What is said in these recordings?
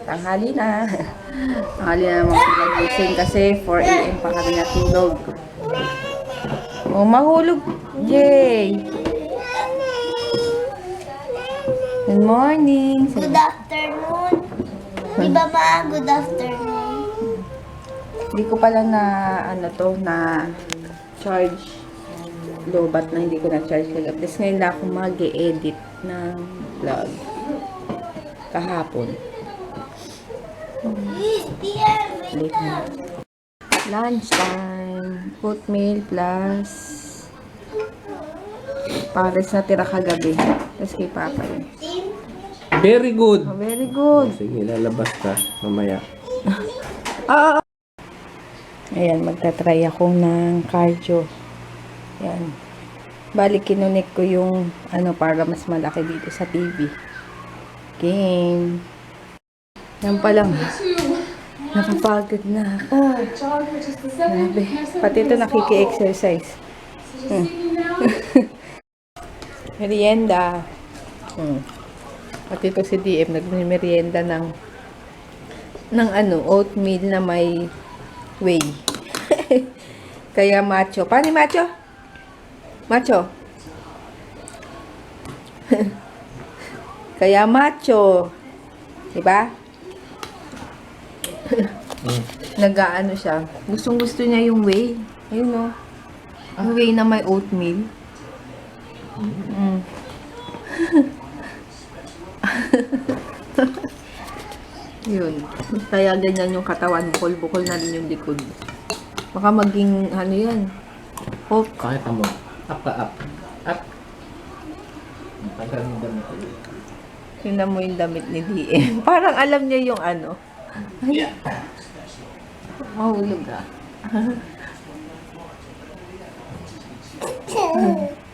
Tanghali na. Tanghali na naman sila gising kasi 4 AM pa kami natulog. Oh, mahulog. Yay! Good morning. Good afternoon. Di ba ma? Good afternoon. Hindi ko pala na na charge lobat na hindi ko na charge kagab. Tapos ngayon lang ako mag-edit ng vlog. Kahapon. Late na. Lunch time. Oatmeal plus pares na tira kagabi. Tapos kay Papa yun. Very good. Oh, very good. Sige, lalabas ka mamaya. Ayan, magta-try ako ng cardio. Ayan. Bali, kinunik ko yung para mas malaki dito sa TV. Game. Yan pa lang. Nakapagod na ako. Grabe. Pati ito nakiki-exercise. Merienda. Pati ito si DM nagmerienda ng oatmeal na may whey. Kaya macho. Paano macho? Macho. Kaya macho. Diba? Nag-aano siya. Gustong-gusto niya yung whey. Ayun o. Yung whey na may oatmeal. Yun. Kaya ganyan yung katawan. Bukol-bukol na rin yung likod. Baka maging yan. Hope. Kahit mo. Up ka, up. Up. Pagkaroon damit. Tingnan mo yung damit ni DM. Parang alam niya yung Ay. Mahulog ah.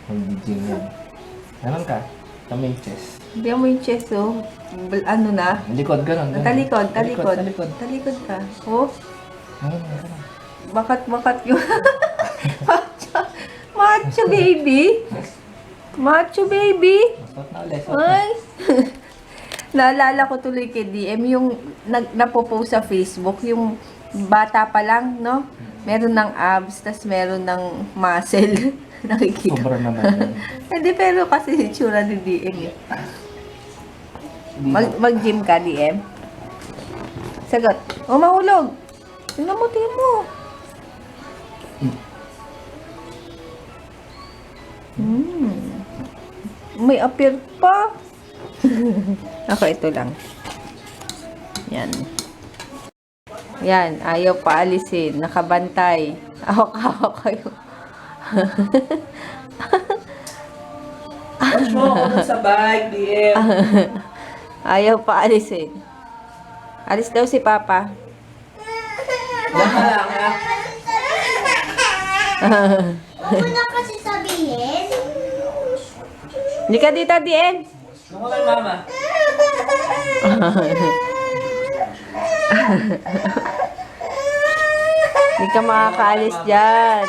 Mag-gym yan. Ganon ka. Tama yung chest. Hindi mo yung chest oh. Na? Likod, ganon. Talikod. Talikod. Talikod ka. Oh. Ganon. Bakat yung... Macho baby. Macho baby. Masot na ulit. Ay. Naalala ko tuloy kay DM yung napopost sa Facebook, yung bata pa lang, no? Meron ng abs, tas meron ng muscle. Nakikita. Sobra naman yun. Hindi, pero kasi itsura ni DM eh. Mag-gym ka, DM? Sagot. Oh, mahulog. Tingnan mo, tingnan mo. May appear pa. Ako, ito lang. Yan. Yan, ayaw paalisin. Nakabantay. Hawak kayo. Watch mo ako sa bike, DM. Ayaw paalisin. Alis daw si Papa. Diyan ka lang, ha? Huwag mo na kasi sabihin. Hindi ka dito, DM. Doon kay mama. Hindi ka makakaalis dyan.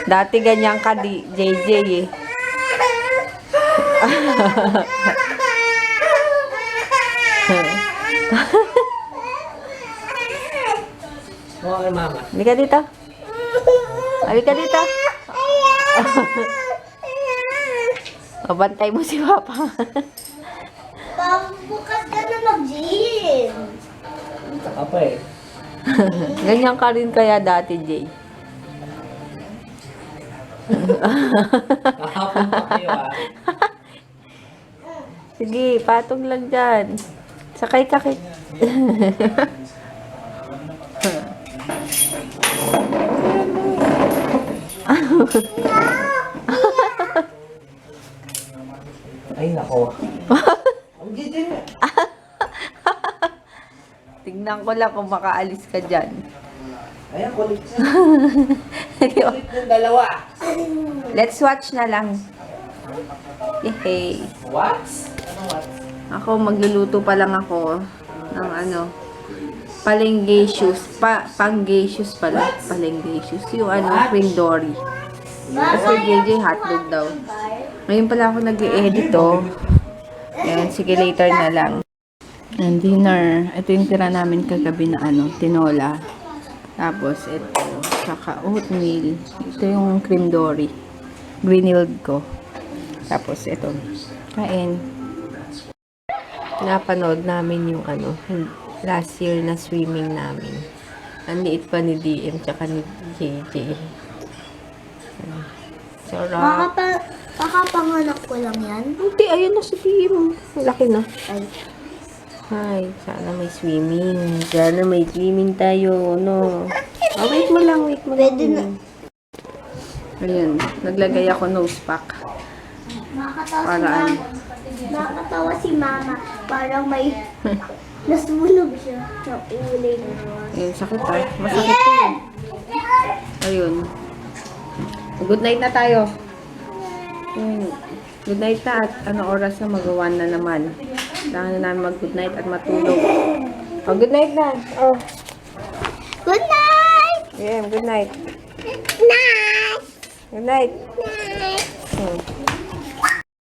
Dati ganyan ka, JJ eh. Doon kay mama. Hindi ka dito. Hindi ka dito. Mabantay mo si Papa. Bukas ka na mag-gym. Saka pa eh. Ganyan ka rin kaya dati, Jay. Kahapon pa kayo, ha? Sige, patong lang dyan. Sakay ka kay... Ay, nako. Ang gigil na. Tignan ko lang kung makaalis ka dyan. Ayan, kulit siya. Kulit ng dalawa. Let's watch na lang. Yehey. What? Ano what? Ako, magluluto pa lang ako ng palenggacious. Panggacious pala. Palenggacious. Yung cream dory. Kasi JJ hotdog daw. Ngayon pala ako nag-i-edit to. Ayan, sige later na lang. And dinner. Ito yung tira namin kagabi na tinola. Tapos ito, saka oatmeal. Ito yung cream dory. Greenfield ko. Tapos ito, kain. Napanood namin yung last year na swimming namin. Ang liit pa ni DM tsaka ni JJ. Sarap. Kakapanganak ko lang yan. Hindi, ayun na si DM. Laki na. Ay, Ay, sana may swimming. Sana may swimming tayo, no? Oh, wait mo lang, wait mo lang. Pwede na. Ayun, naglagay ako nose pack. Paraan. Nakakatawa si mama. Parang may nasunog siya sa uling. Ayun, sakit ah. Masakit yun. Ayun. Good night na tayo. Ayun. Good night na at oras na mag-1 na naman. Kailangan na namin mag-good night at matulog. Oh, good night na. Oh. Good night! Yeah, good night. Night! Good night. Night! Hmm.